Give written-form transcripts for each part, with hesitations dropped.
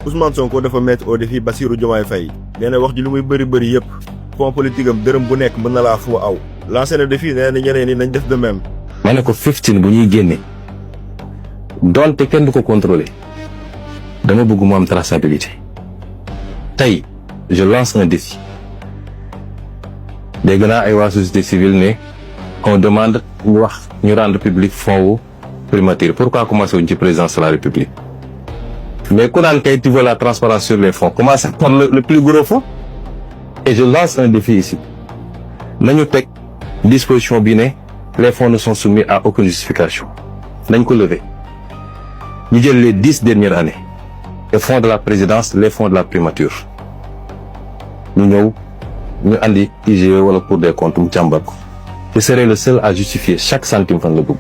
Ousmane Sonko dafa mettre au défi Bassirou Diomaye Faye nee na wax ji lu muy bëri yëpp fond politique am dërëm bu nekk mën na laa fu aw lancé na défi nee na ñeneen ñi nañ def de même. ma ne ko 15 bu ñuy génne donte kenn du ko contrôler dama bëgg mu am traçabilité tey je lance un défi dégg naa ay waa société civile ne on demande ñu wax ñu rendre public fonds wu primature pourquoi commencé wuñ ci présidence de la République mais ku naan kay tu veux la transparence sur les fonds commence par le plus gros fonds et je lance un défi ici nañu teg disposition bi ne les fonds ne sont soumis à aucune justification nañ ko lever ñu jël les 10 dernières années les fonds de la présidence les fonds de la primature ñu ñëw ñu andi IGE wala Cour des comptes mu càmbar ko je serai le seul à justifier chaque centime fan la dugg.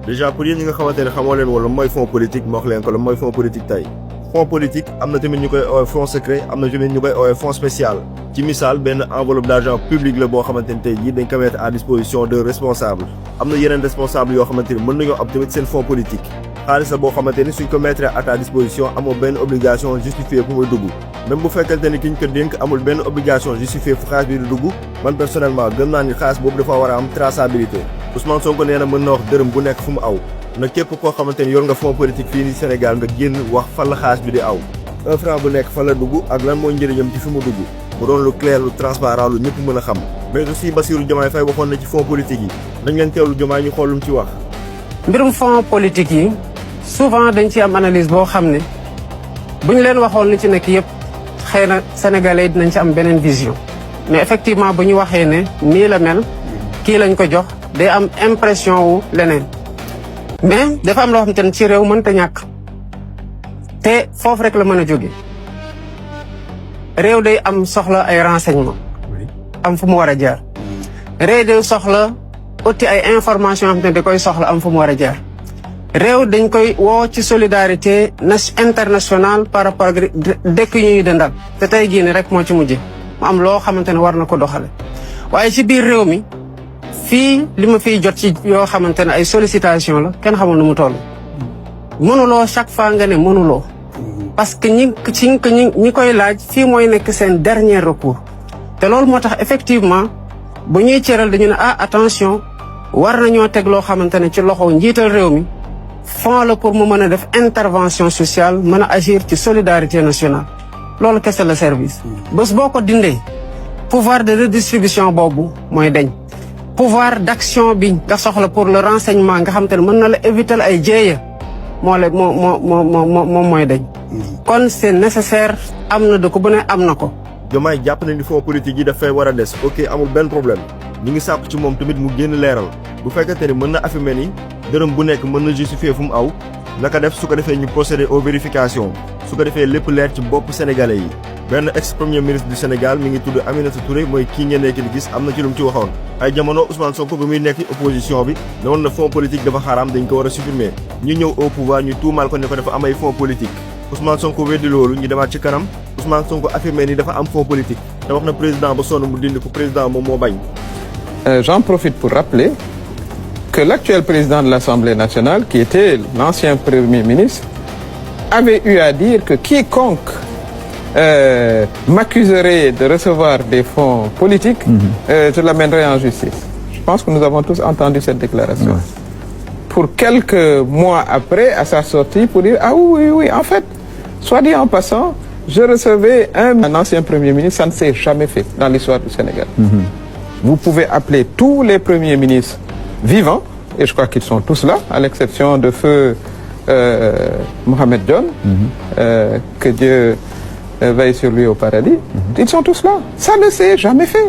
déjà pour yéen ñi nga xamante ne xamoo leen wala mooy fonds politique ma wax leen ko la mooy fonds politique tey fonds politique am na tamit ñu koy oowee fonds secret am na tamit ñu koy oowee fonds spécial ci misaal benn enveloppe d'argent public la boo xamante ni tey jii dañ ko mettre à disposition de responsables am na yeneen responsables yoo xamante ni mën nañoo am tamit seen fonds politique xaalis la boo xamante ni suñ ko mettre à ta disposition amoo benn obligation justifiée fu muy dugg même bu fekkente ni ki ñu ko dénk amul benn obligation justifiée fu xaalis bi di dugg man personnellement gëm naa ni xaalis boobu dafa war a am traçabilité Ousmane Sonko nee na mën na wax dërëm bu nekk fu mu aw na képp koo xamante ni yor nga fonds politique fii ni Sénégal nga génn wax fan la xaalis bi di aw 1 franc bu nekk fan la dugg ak lan mooy njëriñam ci fi mu dugg mu doon lu clair lu transparent lu ñëpp mën a xam mais aussi Bassirou Diomaye Faye waxoon na ci fonds politique yi nañ leen teewlu Diomaye ñu xool lu mu ci wax. mbirum fonds politique yi souvent dañ ci am analyse boo xam ne bu ñu leen waxoon li ci nekk yëpp xëy na sénégalais dinañ ci am beneen vision mais effectivement bu ñu waxee ne nii la mel kii lañ ko jox day am impression wu leneen mais dafa am loo xamante ne ci réew mënta ñàkk te foofu rek la mën a jóge réew day am soxla ay renseignement am fu mu war a jaar réew day soxla uti ay information yoo xamante ne da koy soxla am fu mu war a jaar réew dañ koy woo ci solidarité internationale par rapport ak dëkk ñuy dëndal te tey jii nii rek moo ci mujje mu am loo xamante ne war na ko doxale waaye ci biir réew mi fii li ma fiy jot ci yoo xamante ne ay sollicitation la kenn xamul nu mu toll mënuloo chaque fois nga ne mënuloo parce que ñi koy laaj fii mooy nekk seen dernier recours te loolu moo tax effectivement bu ñuy cëral dañu ne attention war nañoo teg loo xamante ne ci loxo njiital réew mi fond la pour mu mën a def intervention sociale mën a agir ci solidarité nationale loolu kese la service bés boo ko dindee pouvoir de redistribution boobu mooy deñ pouvoir d'action bi nga soxla pour le renseignement nga xam te ne mën na la éviter ay jéeya moom mooy deñ kon c'est nécessaire am na da ko bu ne am na ko Diomaye jàpp na ni fonds politique yi dafay war a des ok amul benn problème ñi ngi sàkku ci moom tamit mu génn leeral bu fekkente ni mën na affirmer ni dërëm bu nekk mën na justifier fu mu aw naka def su ko defee ñu procéder aux vérifications su ko defee lépp leer ci bopp sénégalais yi benn ex premier ministre du Sénégal mi ngi tudd Aminata Touré mooy kii ngeen nekk di gis am na ci lu mu ci waxoon ay jamono Ousmane Sonko ba muy nekk ci opposition bi ne woon na fonds politique dafa xaraam dañ ko war a supprimer ñu ñëw au pouvoir ñu tuumaal ko ne ko dafa am ay fonds politique Ousmane Sonko weddi loolu ñu demaat ci kanam Ousmane Sonko affirmé ni dafa am fonds politique te wax na président ba sonn mu dindi ko président moom moo bañ. J'en profite pour rappeler que l'actuel président de l'Assemblée nationale, qui était l'ancien Premier ministre, avait eu à dire que quiconque m'accuserait de recevoir des fonds politiques, je l'amènerai en justice. Je pense que nous avons tous entendu cette déclaration. Pour quelques mois après, à sa sortie, pour dire « Ah oui, en fait, soit dit en passant, je recevais un ancien Premier ministre, ça ne s'est jamais fait dans l'histoire du Sénégal. Vous pouvez appeler tous les premiers ministres vivants, et je crois qu'ils sont tous là, à l'exception de feu Mohamed Dionne, que Dieu veille sur lui au paradis. Ils sont tous là. Ça ne s'est jamais fait.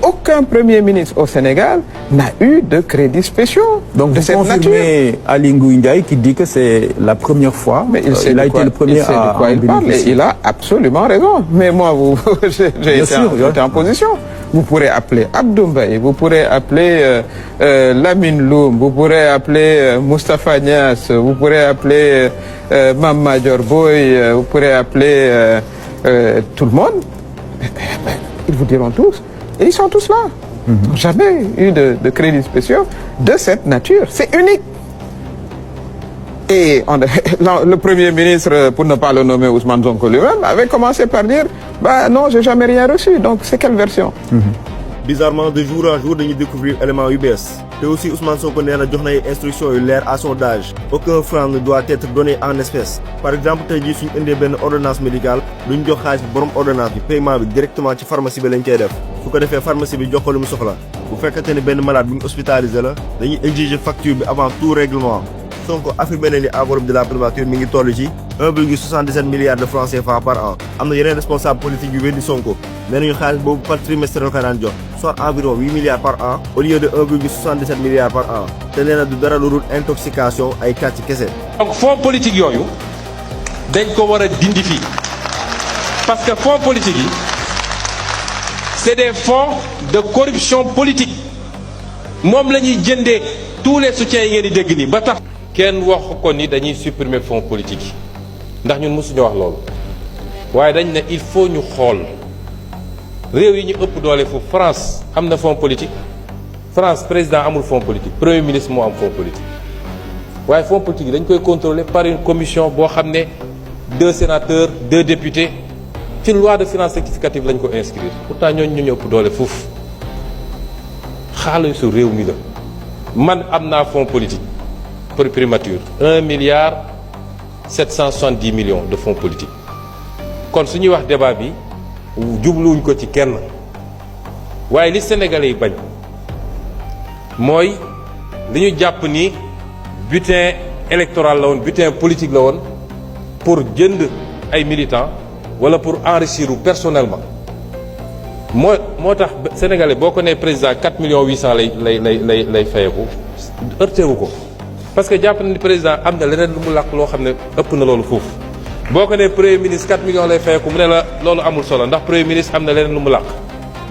Aucun Premier ministre au Sénégal n'a eu de crédits spéciaux. Donc de vous cette confirmez nature. Ali Ngouille Ndiaye qui dit que c'est la première fois. Mais il a été le premier à en bénéficier. Et il a absolument raison. Mais moi, j'ai été en position. Vous pourrez appeler Abdou Mbaye, vous pourrez appeler Lamine Loum, vous pourrez appeler Moustapha Niasse, vous pourrez appeler Mame Madior Boye, vous pourrez appeler tout le monde. Ils vous diront tous. Et ils sont tous là. Jamais eu de crédits spéciaux de cette nature. C'est unique. Et le Premier ministre, pour ne pas le nommer Ousmane Sonko lui-même, avait commencé par dire « Bah non, j'ai jamais rien reçu. » Donc c'est quelle version? Bizarrement, de jour en jour, dañuy découvrir élément yu bees. te aussi Ousmane Sonko nee na jox na ay instructions yu leer à son âge. Aucun franc ne doit être donné en espèces. Par exemple tey jii suñu indee benn ordonnance médicale duñ jox xaalis bi borom ordonnance bi paiement bi directement ci pharmacie bi lañ koy def. su ko defee pharmacie bi jox ko lu mu soxla bu fekkente ne benn malade bu ñu hospitalisé la dañuy exiger facture bi avant tout règlement. Sonko affirmé na ni enveloppe de la primature mi ngi toll ci 1,77 milliards de francs CFA par an. am na yeneen responsable politique yu weddi Sonko nee nañu xaalis boobu par trimestre la ko daan jox soit environ 8 milliards par an au lieu de 1,77 milliards par an te nee na du dara lu dul intoxication ay kàcc kese. donc fonds politique yooyu dañ ko war a dindi fii parce que fonds politique yi c'est des fonds de corruption politique moom la ñuy jëndee tous les soutiens yi ngeen di dégg nii ba tax. kenn waxu ko ni dañuy supprimer fonds politique yi ndax ñun mësuñu wax loolu waaye dañ ne il faut ñu xool réew yi ñu ëpp doole fu France am na fonds politique France président amul fonds politique premier ministre moo am fonds politique waaye fonds politique yi dañ koy contrôler par une commission boo xam ne 2 sénateurs 2 députés ci loi de finances rectificative lañ ko inscrire pourtant ñooñu ñu ëpp doole foofu xaalisu réew mi la man am naa fonds politique pour primature 1 milliard 770 millions de fonds politiques kon su ñuy wax débat bi jubluwuñ ko ci kenn waaye li Sénégalais yi bañ mooy li ñu jàpp ni butin électoral la woon butin politique la woon pour jënd ay militants wala pour enrichir personnellement moo tax Sénégalais boo ko nee président 4 millions 800 lay fayeku heurté wu ko parce que jàpp na ni président am na leneen lu mu làq loo xam ne ëpp na loolu foofu boo ko nee premier ministre 4 millions lay fayeku mu ne la loolu amul solo ndax premier ministre am na leneen lu mu làq.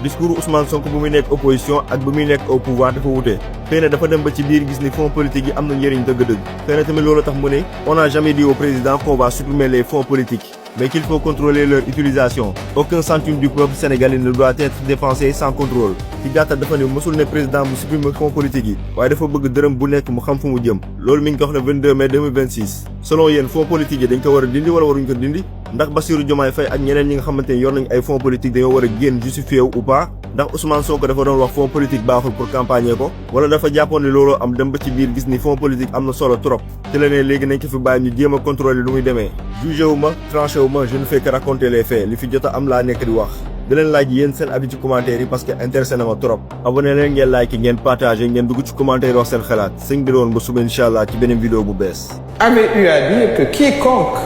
discours Ousmane Sonko bu muy nekk opposition ak bu muy nekk au pouvoir dafa wute xëy na dafa dem ba ci biir gis ni fonds politique yi am na njëriñ dëgg-dëgg xëy na tamit loolu tax mu ne on n'a jamais dit au président qu'on va supprimer les fonds politiques mais qu'il faut contrôler leur utilisation. Aucun centime du peuple sénégalais ne doit être dépensé sans contrôle. ci gàttal dafa ne mësul ne président bu supprimer fonds politique yi waaye dafa bëgg dërëm bu nekk mu xam fu mu jëm loolu mi ngi ko wax le 22 mai 2026. selon yéen fonds politique yi dañ ko war a dindi wala waruñ ko dindi ndax Bassirou Diomaye Faye ak ñeneen ñi nga xamante ne yor nañ ay fonds politique dañoo war a génn justifié wu ou pas ndax Ousmane Sonko dafa doon wax fonds politique baaxul pour campagner ko wala dafa jàppoon ne looloo am dem ba ci biir gis ni fonds politique am na solo trop te la ne léegi nañ ko fi bàyyi ñu jéem a contrôler lu muy demee jugé wu ma tranché wu ma je ne fais que raconter les faits li fi jot a am laa nekk di wax di leen laaj yéen seen avis ci commentaire yi parce que intéressé na ma trop abonné leen ngeen like ngeen partagé ngeen dugg ci commentaire wax seen xalaat sëñ bi doon ba suba incha allah ci beneen vidéo bu bees avait eu à dire que quiconque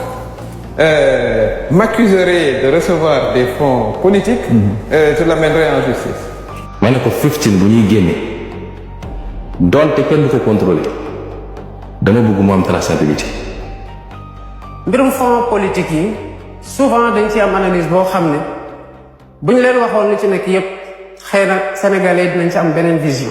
m'accuserait de recevoir des fonds politiques je l'amènerai en justice. ma ne ko 15 bu ñuy génne donte kenn du ko contrôler dama bëgg mu am traçabilité. mbirum fonds politique yi souvent dañ ci am analyse boo xam ne bu ñu leen waxoon li ci nekk yépp xëy na sénégalais dinañ ci am beneen vision.